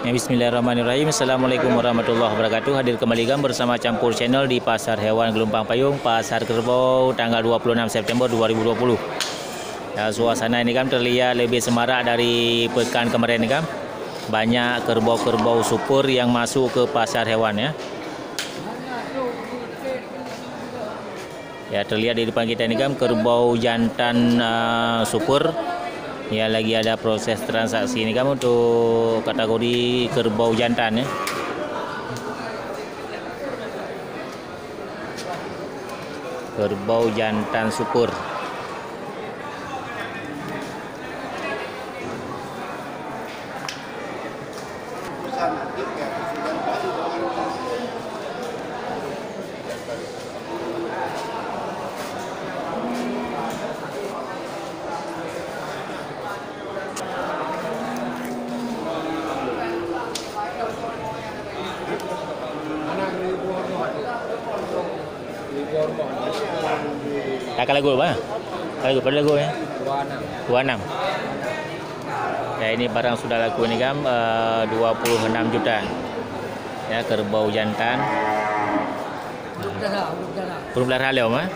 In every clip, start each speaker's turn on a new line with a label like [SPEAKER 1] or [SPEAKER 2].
[SPEAKER 1] Ya, Bismillahirrahmanirrahim. Assalamualaikum warahmatullahi wabarakatuh. Hadir kembali bersama Campur Channel di Pasar Hewan Gelombang Payung, Pasar Kerbau, tanggal 26 September 2020. Ya, suasana ini terlihat lebih semarak dari pekan kemarin ini Banyak kerbau-kerbau super yang masuk ke pasar hewan ya. Ya, terlihat di depan kita ini kerbau jantan super. Ya, lagi ada proses transaksi ini untuk kategori kerbau jantan ya. Kerbau jantan super. Kakak lagu apa? Lagu pada lagu ya? 26. Ya, ini barang sudah laku ini 26 juta. Ya, kerbau jantan. Belum darah leo mah.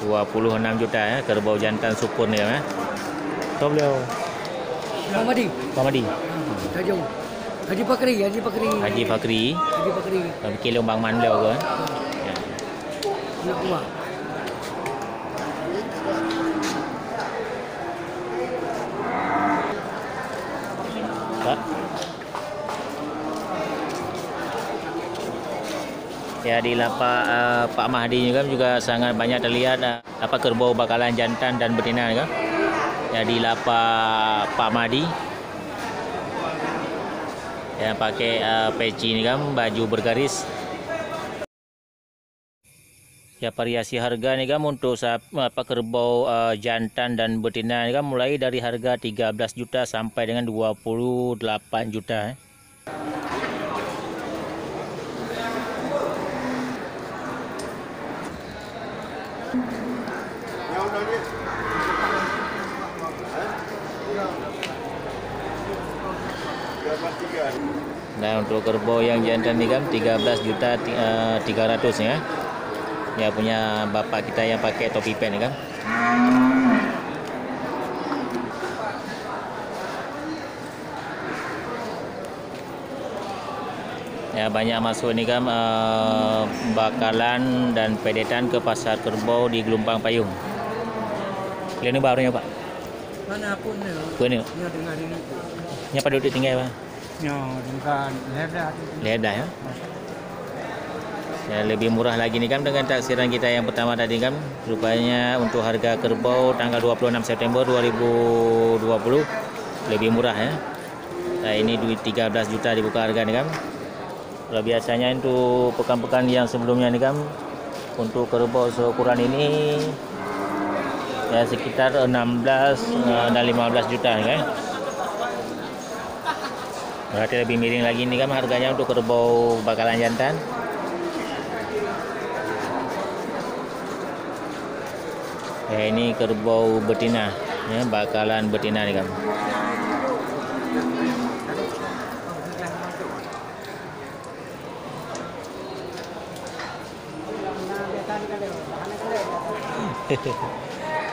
[SPEAKER 1] 26 juta ya, kerbau jantan super ni ya. Top leo. Mamadi.
[SPEAKER 2] Haji Fakri.
[SPEAKER 1] Haji Fakri. Kilo Bang Man leo ke? Ya.
[SPEAKER 2] Nak buat.
[SPEAKER 1] Ya, di lapak Pak Mahdi juga sangat banyak terlihat kerbau bakalan jantan dan betina kan. Ya, di lapak Pak Mahdi yang pakai peci ini baju bergaris. Ya, variasi harga nih untuk kerbau jantan dan betina ini mulai dari harga 13 juta sampai dengan 28 juta. Nah, untuk kerbau yang jantan ini 13 juta 300 ya. Ya, punya bapak kita yang pakai topi pen kan. Ya, banyak masuk ini bakalan dan pedetan ke pasar kerbau di Gelombang Payung. Ini barunya Pak.
[SPEAKER 2] Mana pun ni.
[SPEAKER 1] Ini.
[SPEAKER 2] Ya dengar ini.
[SPEAKER 1] Nya pada duduk tinggal Pak.
[SPEAKER 2] Ya dengan ledah.
[SPEAKER 1] Ledah ya. Ya, lebih murah lagi nih dengan taksiran kita yang pertama tadi rupanya untuk harga kerbau tanggal 26 September 2020 lebih murah ya. Nah, ini duit 13 juta dibuka harga nih Kalau biasanya untuk pekan-pekan yang sebelumnya nih untuk kerbau seukuran ini ya sekitar 16 dan 15 juta nih Berarti lebih miring lagi nih harganya untuk kerbau bakalan jantan. Ya, ini kerbau betina ya, bakalan betina nih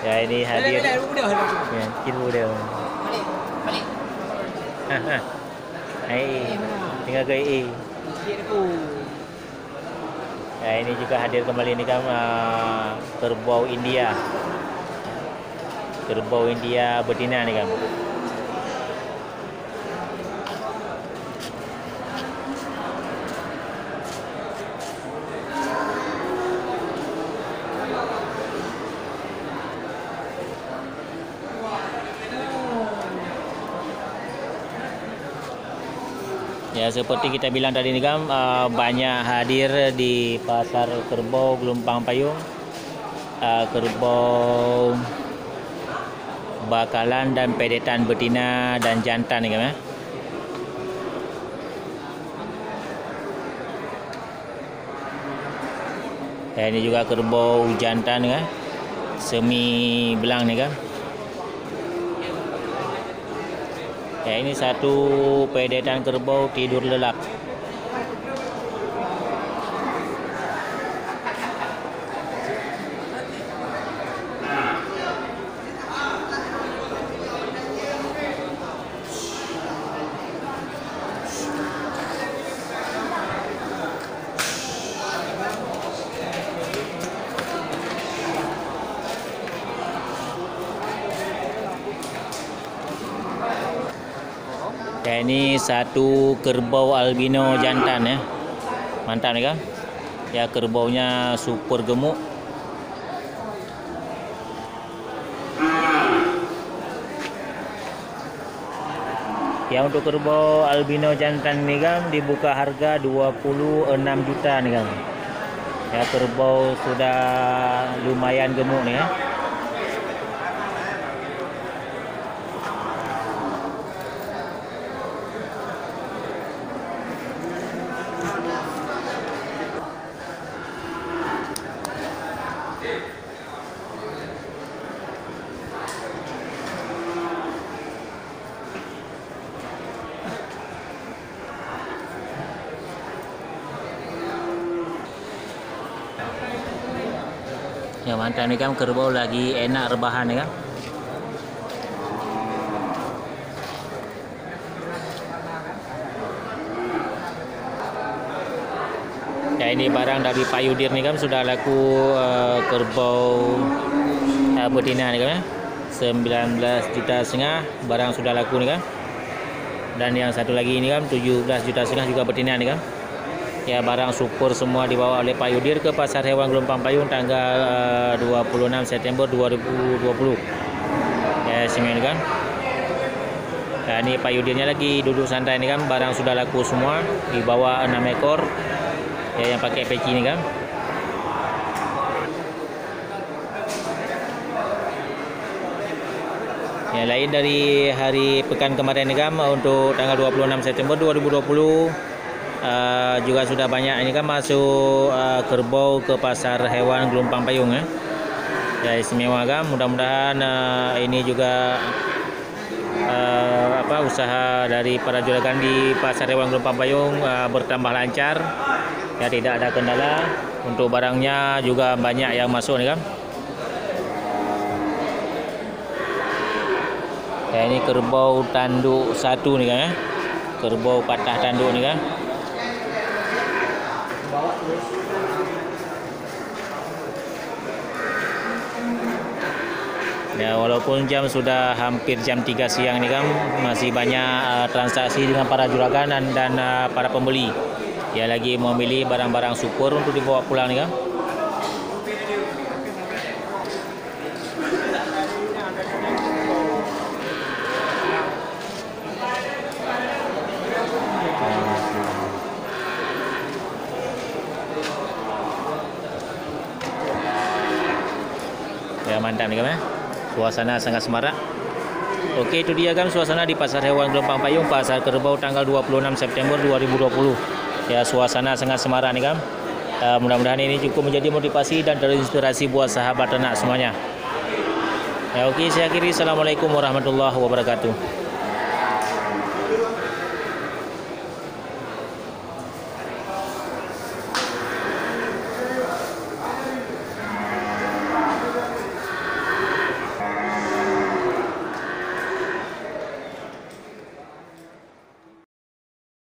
[SPEAKER 1] Ya, ini hadir. Ya, kita udah. Tinggal ke Ya, ini juga hadir kembali nih kerbau India. Kerbau India betina nih Ya, seperti kita bilang tadi banyak hadir di pasar kerbau Gelombang Payung. Kerbau bakalan dan pedetan betina dan jantan nih Ya, ini juga kerbau jantan semi belang nih Ya, ini satu pedetan kerbau tidur lelap. Ya, ini satu kerbau albino jantan ya. Mantap nih kan? Ya, kerbaunya super gemuk. Ya, untuk kerbau albino jantan nih kan dibuka harga 26 juta nih kan. Ya, kerbau sudah lumayan gemuk nih ya. Ya, mantap nih kan, kerbau lagi enak rebahan nih kan. Ya, ini barang dari Pak Yudir nih kan, sudah laku kerbau betina nih kan ya. 19,5 juta barang sudah laku nih kan. Dan yang satu lagi ini kan 17,5 juta juga betina nih kan. Ya, barang super semua dibawa oleh Pak Yudir ke Pasar Hewan Gelompang Payung tanggal 26 September 2020. Ya, semen kan. Nah, ini Pak Yudirnya lagi duduk santai nih kan, barang sudah laku semua, dibawa 6 ekor. Ya, yang pakai peci nih kan. Ya, lain dari hari pekan kemarin nih kan, untuk tanggal 26 September 2020 juga sudah banyak ini kan masuk kerbau ke Pasar Hewan Gelompang Payung ya. Ya, istimewa kan, mudah-mudahan ini juga usaha dari para juragan di Pasar Hewan Gelompang Payung bertambah lancar. Ya, tidak ada kendala. Untuk barangnya juga banyak yang masuk nih kan. Ya, ini kerbau tanduk satu nih kan ya. Kerbau patah tanduk nih kan. Ya, walaupun jam sudah hampir jam 3 siang nih kan, masih banyak transaksi dengan para juragan dan para pembeli. Ya, lagi memilih barang-barang super untuk dibawa pulang nih kan. Ya, mantap nih kan ya. Suasana sangat semarak. Oke, itu dia kan suasana di Pasar Hewan Gelompang Payung, Pasar Kerbau tanggal 26 September 2020. Ya, suasana sangat semarak nih kan. Mudah-mudahan ini cukup menjadi motivasi dan terinspirasi buat sahabat ternak semuanya. Ya, oke, saya akhiri. Assalamualaikum warahmatullahi wabarakatuh.